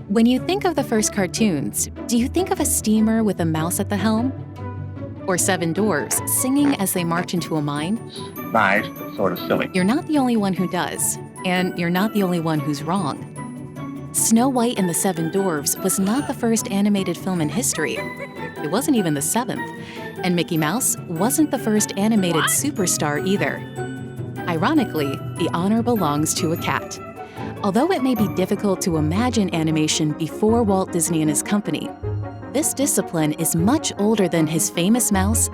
When you think of the first cartoons, do you think of a steamer with a mouse at the helm? Or seven dwarfs singing as they march into a mine? Nice, but sort of silly. You're not the only one who does, and you're not the only one who's wrong. Snow White and the Seven Dwarfs was not the first animated film in history. It wasn't even the seventh. And Mickey Mouse wasn't the first animated superstar either. Ironically, the honor belongs to a cat. Although it may be difficult to imagine animation before Walt Disney and his company, this discipline is much older than his famous mouse,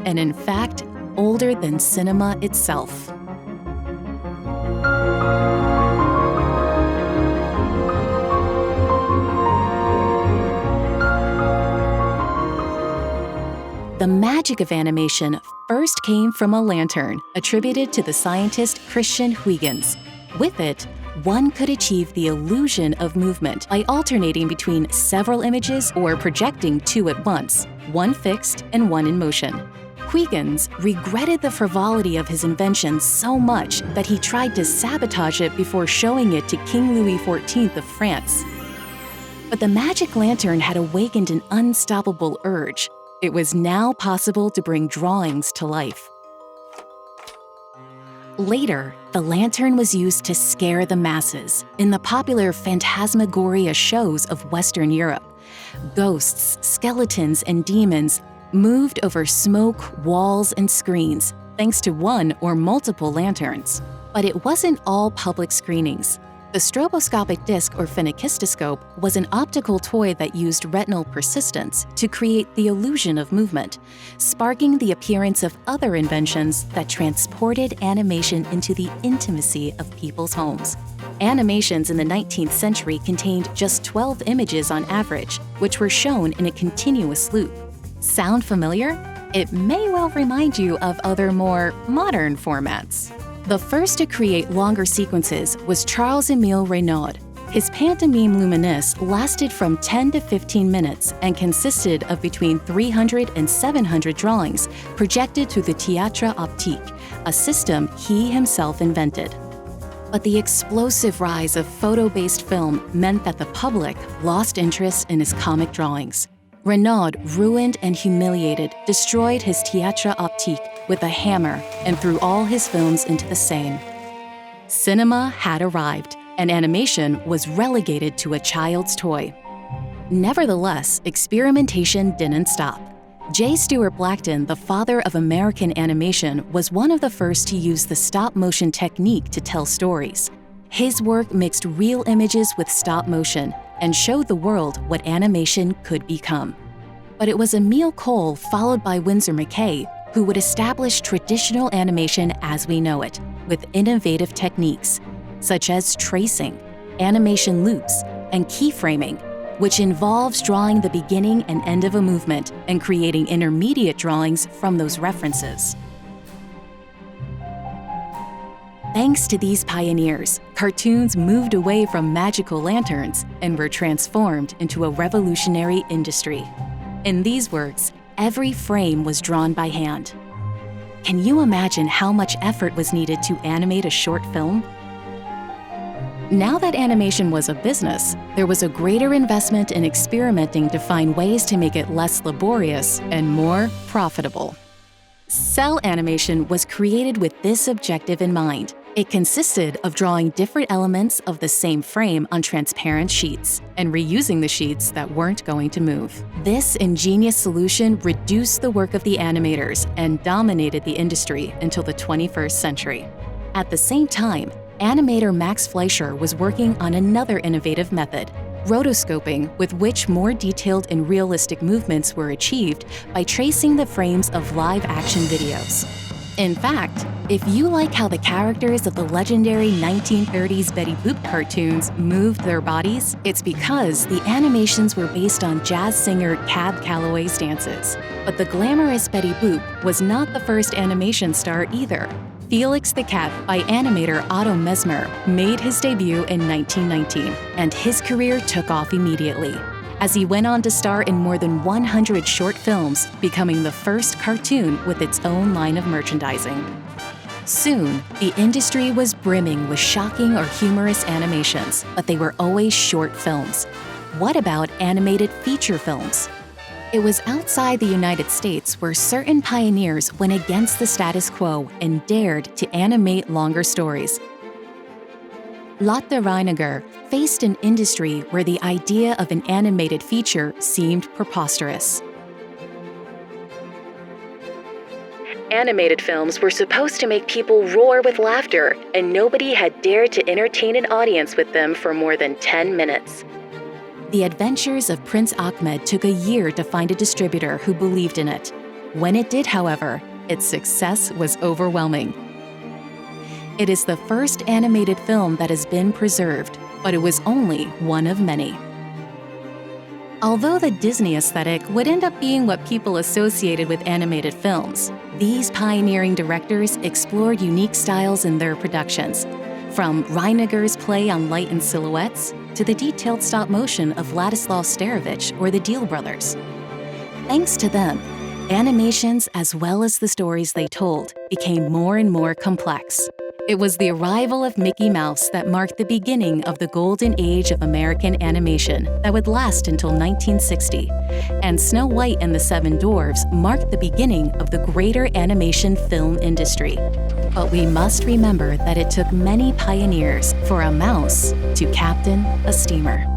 and in fact, older than cinema itself. The magic of animation first came from a lantern attributed to the scientist Christian Huygens. With it, one could achieve the illusion of movement by alternating between several images or projecting two at once, one fixed and one in motion. Huygens regretted the frivolity of his invention so much that he tried to sabotage it before showing it to King Louis XIV of France. But the magic lantern had awakened an unstoppable urge. It was now possible to bring drawings to life. Later, the lantern was used to scare the masses in the popular phantasmagoria shows of Western Europe. Ghosts, skeletons, and demons moved over smoke, walls, and screens, thanks to one or multiple lanterns. But it wasn't all public screenings. The stroboscopic disc or phenakistoscope was an optical toy that used retinal persistence to create the illusion of movement, sparking the appearance of other inventions that transported animation into the intimacy of people's homes. Animations in the 19th century contained just 12 images on average, which were shown in a continuous loop. Sound familiar? It may well remind you of other more modern formats. The first to create longer sequences was Charles-Émile Reynaud. His pantomime luminesque lasted from 10 to 15 minutes and consisted of between 300 and 700 drawings projected through the théâtre optique, a system he himself invented. But the explosive rise of photo-based film meant that the public lost interest in his comic drawings. Reynaud, ruined and humiliated, destroyed his théâtre optique with a hammer and threw all his films into the Seine. Cinema had arrived, and animation was relegated to a child's toy. Nevertheless, experimentation didn't stop. J. Stuart Blackton, the father of American animation, was one of the first to use the stop-motion technique to tell stories. His work mixed real images with stop-motion and showed the world what animation could become. But it was Emil Cole, followed by Winsor McCay, who would establish traditional animation as we know it, with innovative techniques, such as tracing, animation loops, and keyframing, which involves drawing the beginning and end of a movement and creating intermediate drawings from those references. Thanks to these pioneers, cartoons moved away from magical lanterns and were transformed into a revolutionary industry. In these works, every frame was drawn by hand. Can you imagine how much effort was needed to animate a short film? Now that animation was a business, there was a greater investment in experimenting to find ways to make it less laborious and more profitable. Cell animation was created with this objective in mind. It consisted of drawing different elements of the same frame on transparent sheets and reusing the sheets that weren't going to move. This ingenious solution reduced the work of the animators and dominated the industry until the 21st century. At the same time, animator Max Fleischer was working on another innovative method, rotoscoping, with which more detailed and realistic movements were achieved by tracing the frames of live-action videos. In fact, if you like how the characters of the legendary 1930s Betty Boop cartoons moved their bodies, it's because the animations were based on jazz singer Cab Calloway's dances. But the glamorous Betty Boop was not the first animation star either. Felix the Cat by animator Otto Mesmer made his debut in 1919, and his career took off immediately, as he went on to star in more than 100 short films, becoming the first cartoon with its own line of merchandising. Soon, the industry was brimming with shocking or humorous animations, but they were always short films. What about animated feature films? It was outside the United States where certain pioneers went against the status quo and dared to animate longer stories. Lotte Reiniger faced an industry where the idea of an animated feature seemed preposterous. Animated films were supposed to make people roar with laughter, and nobody had dared to entertain an audience with them for more than 10 minutes. The Adventures of Prince Ahmed took a year to find a distributor who believed in it. When it did, however, its success was overwhelming. It is the first animated film that has been preserved, but it was only one of many. Although the Disney aesthetic would end up being what people associated with animated films, these pioneering directors explored unique styles in their productions, from Reiniger's play on light and silhouettes to the detailed stop motion of Ladislav Starevich or the Deal Brothers. Thanks to them, animations as well as the stories they told became more and more complex. It was the arrival of Mickey Mouse that marked the beginning of the golden age of American animation that would last until 1960, and Snow White and the Seven Dwarfs marked the beginning of the greater animation film industry. But we must remember that it took many pioneers for a mouse to captain a steamer.